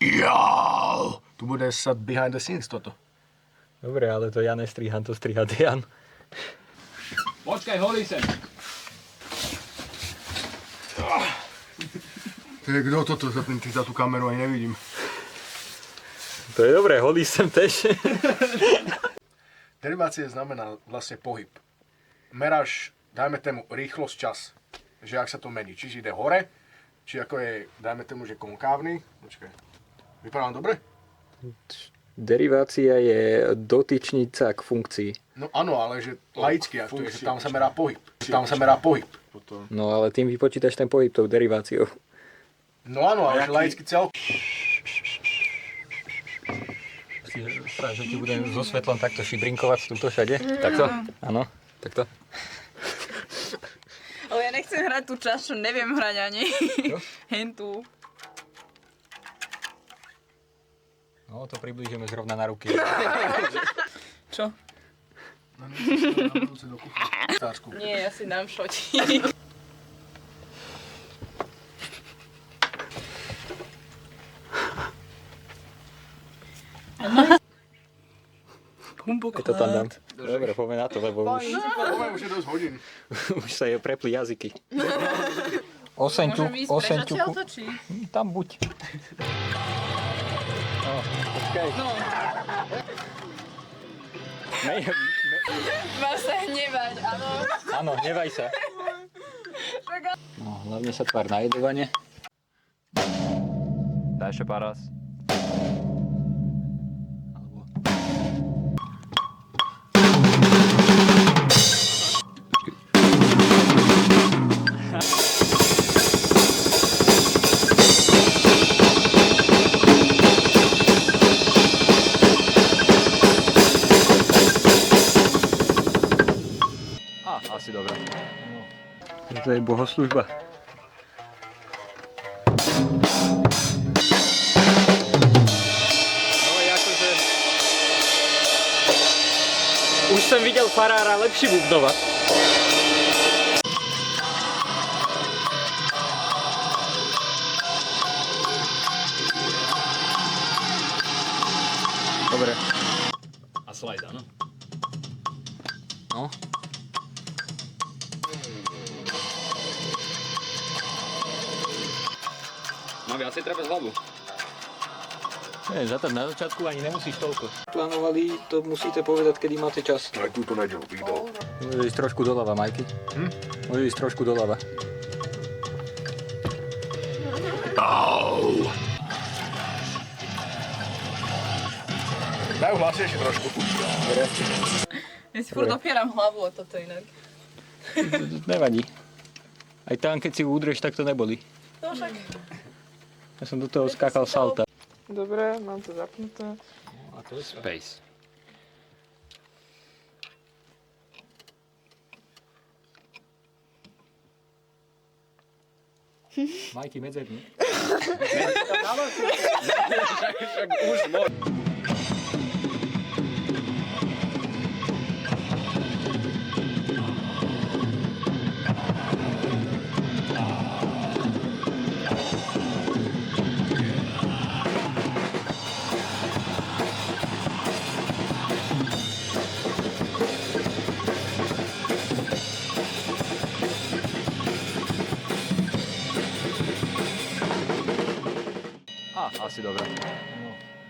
Jau! Tu bude sa behind the scenes toto. Dobre, ale to ja nestriham, to striha Dejan. Počkaj, holí sem. To je kto toto? Zapnutý za tú kameru ani nevidím. To je dobré, holí sem tež. Derivácia znamená vlastne pohyb. Meráš, dajme tomu, rýchlosť čas. Že ak sa to mení. Či ide hore, či ako je, dajme tomu, že konkávny. Počkaj. Vypadá dobre? Derivácia je dotyčnica k funkcii. No áno, ale že laicky, to je, že tam sa merá pohyb. Tam sa merá pohyb. No ale tým vypočítaš ten pohyb tou deriváciou. No áno, ale že laicky celko. Že ti budem so svetlom takto šibrinkovať túto všade? Takto? Áno, takto. Ale ja nechcem hrať tú časť, čo neviem hrať ani. Čo? Hentu. No to priblížime zrovna na ruky. Čo? Nie, ja si dám šotík. Keď to tam dám. Dobre, poďme na to, lebo už Už je dosť hodín. už sa je prepli jazyky. Oseňťu, Môžem ísť oseňťu. preč odtiaľto, či? Tam buď. No, počkaj. No, máš sa hnevať, áno. Áno, hnevaj sa. No, hlavne sa tvár na jedovanie. Daj ešte pár raz. Alebo... Asi dobre. To je bohoslužba. No akože... Už som videl farára lepší bubnova. Dobre. A slide, áno? No. No viacej treba z hlavu. Nie, na začiatku ani nemusíš toľko. Plánovali, to musíte povedať, kedy máte čas. Aj túto nedelu videl. Môžeš ísť trošku doľava, Majky. Môžeš ísť trošku doľava. Au! Dajú hlasnejšie trošku. Ja si furt opieram hlavu o toto inak. Nevadí. Aj tam, keď si udrieš, tak to neboli. No však. Ja som do toho skákal salta. Dobre, mám to zapnuté. A to je Space. Majky, medzerník. Však už môj. Asi dobre.